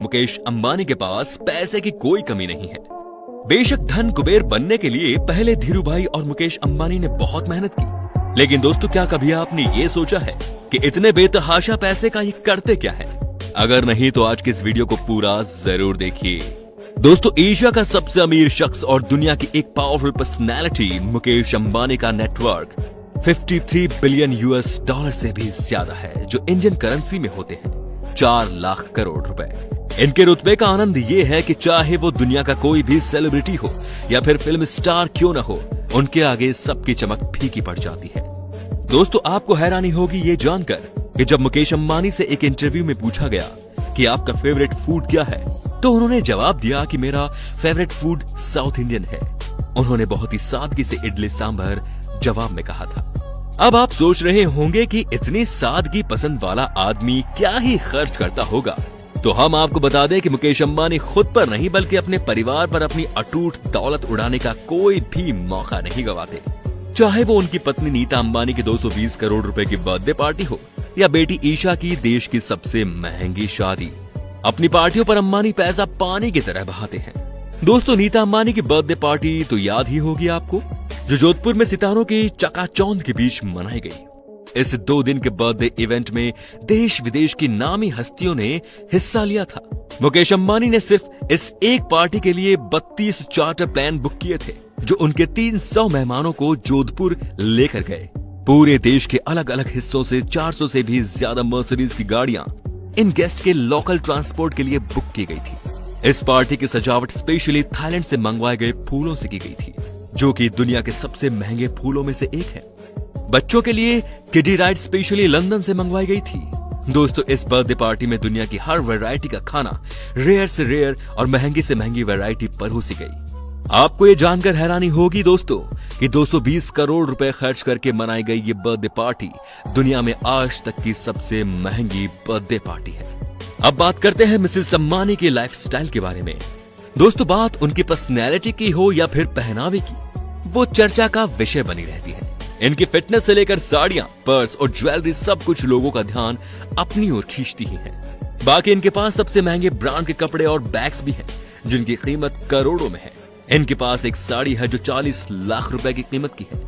मुकेश अंबानी के पास पैसे की कोई कमी नहीं है। बेशक धन कुबेर बनने के लिए पहले धीरूभाई और मुकेश अंबानी ने बहुत मेहनत की, लेकिन दोस्तों क्या कभी आपने ये सोचा है कि इतने बेतहाशा पैसे का ये करते क्या है? अगर नहीं तो आज के इस वीडियो को पूरा जरूर देखिए। दोस्तों, एशिया का सबसे अमीर शख्स और दुनिया की एक पावरफुल पर्सनैलिटी मुकेश अंबानी का नेटवर्क 53 बिलियन US डॉलर से भी ज्यादा है, जो इंडियन करेंसी में होते हैं 4 लाख करोड़ रुपए। इनके रुतबे का आनंद ये है कि चाहे वो दुनिया का कोई भी सेलिब्रिटी हो या फिर फिल्म स्टार क्यों ना हो, उनके आगे सबकी चमक फीकी पड़ जाती है। दोस्तों, आपको हैरानी होगी ये जानकर कि जब मुकेश अंबानी से एक इंटरव्यू में पूछा गया कि आपका फेवरेट फूड क्या है, तो उन्होंने जवाब दिया कि मेरा फेवरेट फूड साउथ इंडियन है। उन्होंने बहुत ही सादगी से इडली सांभर जवाब में कहा था। अब आप सोच रहे होंगे कि इतनी सादगी पसंद वाला आदमी क्या ही खर्च करता होगा, तो हम आपको बता दें कि मुकेश अंबानी खुद पर नहीं बल्कि अपने परिवार पर अपनी अटूट दौलत उड़ाने का कोई भी मौका नहीं गवाते। चाहे वो उनकी पत्नी नीता अंबानी की 220 करोड़ रुपए की बर्थडे पार्टी हो या बेटी ईशा की देश की सबसे महंगी शादी, अपनी पार्टियों पर अंबानी पैसा पानी की तरह बहाते हैं। दोस्तों, नीता अंबानी की बर्थडे पार्टी तो याद ही होगी आपको, जो जोधपुर में सितारों की चकाचौंध के बीच मनाई गई। इस 2 दिन के बर्थडे इवेंट में देश विदेश की नामी हस्तियों ने हिस्सा लिया था। मुकेश अंबानी ने सिर्फ इस एक पार्टी के लिए 32 चार्टर प्लेन बुक किए थे, जो उनके 300 मेहमानों को जोधपुर लेकर गए। पूरे देश के अलग अलग हिस्सों से 400 से भी ज्यादा मर्सिडीज की गाड़ियां इन गेस्ट के लोकल ट्रांसपोर्ट के लिए बुक की गई थी। इस पार्टी की सजावट स्पेशली थाईलैंड से मंगवाए गए फूलों से की गई थी, जो कि दुनिया के सबसे महंगे फूलों में से एक है। बच्चों के लिए किडी राइड स्पेशली लंदन से मंगवाई गई थी। दोस्तों, इस बर्थडे पार्टी में दुनिया की हर वैरायटी का खाना, रेयर से रेयर और महंगी से महंगी वैरायटी परोसी गई। आपको ये जानकर हैरानी होगी दोस्तों कि 220 करोड़ रुपए खर्च करके मनाई गई ये बर्थडे पार्टी दुनिया में आज तक की सबसे महंगी बर्थडे पार्टी है। अब बात करते हैं मिसेस अंबानी के लाइफस्टाइल के बारे में। दोस्तों, बात उनकी पर्सनैलिटी की हो या फिर पहनावे की, वो चर्चा का विषय बनी रहती है। इनकी फिटनेस से लेकर साड़ियां, पर्स और ज्वेलरी सब कुछ लोगों का ध्यान अपनी ओर खींचती ही है। बाकी इनके पास सबसे महंगे ब्रांड के कपड़े और बैग्स भी हैं, जिनकी कीमत करोड़ों में है। इनके पास एक साड़ी है जो 40 लाख रुपए की कीमत की है।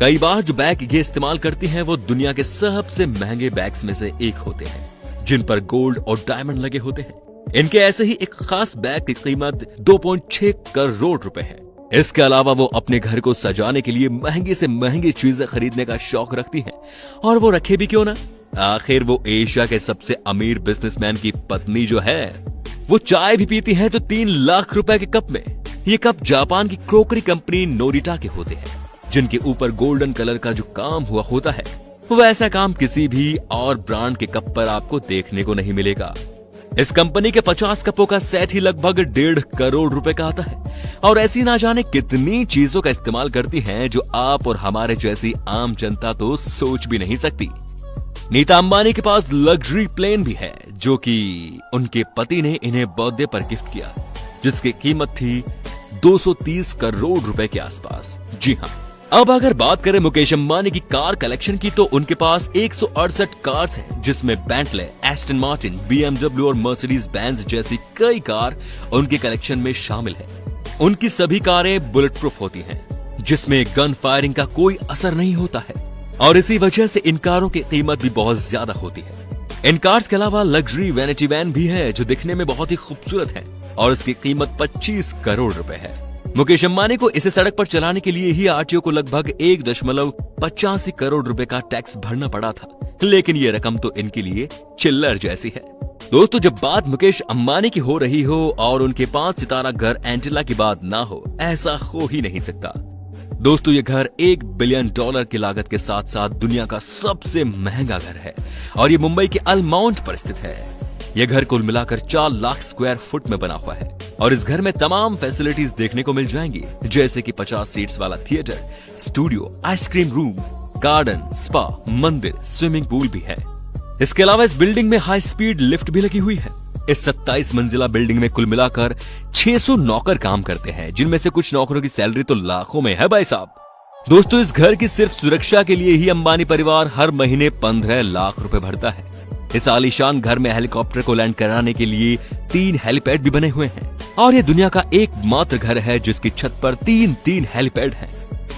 कई बार जो बैग ये इस्तेमाल करती हैं वो दुनिया के सबसे महंगे बैग्स में से एक होते हैं, जिन पर गोल्ड और डायमंड लगे होते हैं। इनके ऐसे ही एक खास बैग की कीमत 2.6 करोड़ रुपए है। इसके अलावा वो अपने घर को सजाने के लिए महंगी से महंगी चीजें खरीदने का शौक रखती हैं, और वो रखे भी क्यों ना। आखिर वो एशिया के सबसे अमीर बिजनेसमैन की पत्नी जो है, वो चाय भी पीती है तो 3 लाख रुपए के कप में। ये कप जापान की क्रोकरी कंपनी नोरिटा के होते हैं, जिनके ऊपर गोल्डन कलर का जो काम हुआ होता है, वैसा काम किसी भी और ब्रांड के कप पर आपको देखने को नहीं मिलेगा। इस कंपनी के 50 कपों का सेट ही लगभग 1.5 करोड़ रुपए का आता है, और ऐसी ना जाने कितनी चीजों का इस्तेमाल करती हैं जो आप और हमारे जैसी आम जनता तो सोच भी नहीं सकती। नीता अंबानी के पास लग्जरी प्लेन भी है, जो कि उनके पति ने इन्हें बर्थडे पर गिफ्ट किया, जिसकी कीमत थी 230 करोड़ रुपए के आसपास। जी हाँ, अब अगर बात करें मुकेश अंबानी की कार कलेक्शन की, तो उनके पास 168 कार्स हैं, जिसमें बेंटले, एस्टन मार्टिन, BMW और मर्सिडीज बेंज जैसी कई कार उनके कलेक्शन में शामिल है। उनकी सभी कारें बुलेट प्रूफ होती हैं, जिसमें गन फायरिंग का कोई असर नहीं होता है, और इसी वजह से इन कारों की कीमत भी बहुत ज्यादा होती है। इन कार्स के अलावा लग्जरी वैनिटी वैन भी है, जो दिखने में बहुत ही खूबसूरत है, और इसकी कीमत 25 करोड़ रुपए है। मुकेश अंबानी को इसे सड़क पर चलाने के लिए ही आरटीओ को लगभग 1.85 करोड़ रुपए का टैक्स भरना पड़ा था, लेकिन ये रकम तो इनके लिए चिल्लर जैसी है। दोस्तों, जब बात मुकेश अंबानी की हो रही हो और उनके 5 सितारा घर एंटिला की बात ना हो, ऐसा हो ही नहीं सकता। दोस्तों, ये घर $1 बिलियन की लागत के साथ साथ दुनिया का सबसे महंगा घर है, और ये मुंबई के अल माउंट पर स्थित है। यह घर कुल मिलाकर 4 लाख स्क्वायर फुट में बना हुआ है, और इस घर में तमाम फैसिलिटीज देखने को मिल जाएंगी, जैसे कि 50 सीट्स वाला theatre, studio, ice cream room, garden, spa, मंदिर, स्विमिंग पूल भी है। इसके अलावा इस बिल्डिंग में हाई स्पीड लिफ्ट भी लगी हुई है। इस 27 मंजिला बिल्डिंग में कुल मिलाकर 600 नौकर काम करते हैं, जिनमें से कुछ नौकरों की सैलरी तो लाखों में है भाई साहब। दोस्तों, इस घर की सिर्फ सुरक्षा के लिए ही अंबानी परिवार हर महीने 15 लाख रुपए भरता है। इस आलीशान घर में हेलीकॉप्टर को लैंड कराने के लिए 3 हेलीपैड भी बने हुए हैं और ये दुनिया का एकमात्र घर है जिसकी छत पर 3 हेलीपैड हैं।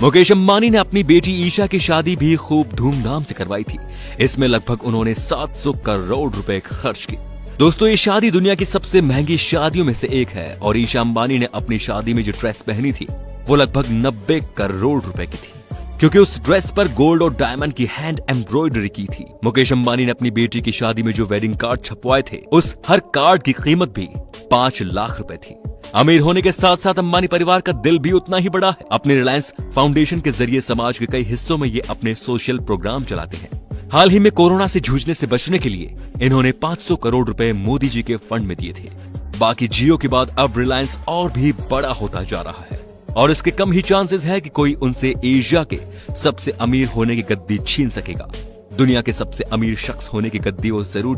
मुकेश अंबानी ने अपनी बेटी ईशा की शादी भी खूब धूमधाम से करवाई थी। इसमें लगभग उन्होंने 700 करोड़ रुपए खर्च किए। दोस्तों, ये शादी दुनिया की सबसे महंगी शादियों में से एक है और ईशा अंबानी ने अपनी शादी में जो ड्रेस पहनी थी वो लगभग 90 करोड़ रुपए की थी, क्योंकि उस ड्रेस पर गोल्ड और डायमंड की हैंड एम्ब्रॉयडरी की थी। मुकेश अंबानी ने अपनी बेटी की शादी में जो वेडिंग कार्ड छपवाए थे उस हर कार्ड की कीमत भी 5 लाख रुपए थी। अमीर होने के साथ साथ अंबानी परिवार का दिल भी उतना ही बड़ा है। अपने रिलायंस फाउंडेशन के जरिए समाज के कई हिस्सों में ये अपने सोशल प्रोग्राम चलाते हैं। हाल ही में कोरोना से जूझने से बचने के लिए इन्होंने 500 करोड़ रुपए मोदी जी के फंड में दिए थे। बाकी जियो के बाद अब रिलायंस और भी बड़ा होता जा रहा है और इसके कम ही चांसेस है कि कोई उनसे एशिया के सबसे अमीर होने की गद्दी छीन सकेगा। दुनिया के सबसे अमीर शख्स होने की गद्दी वो जरूर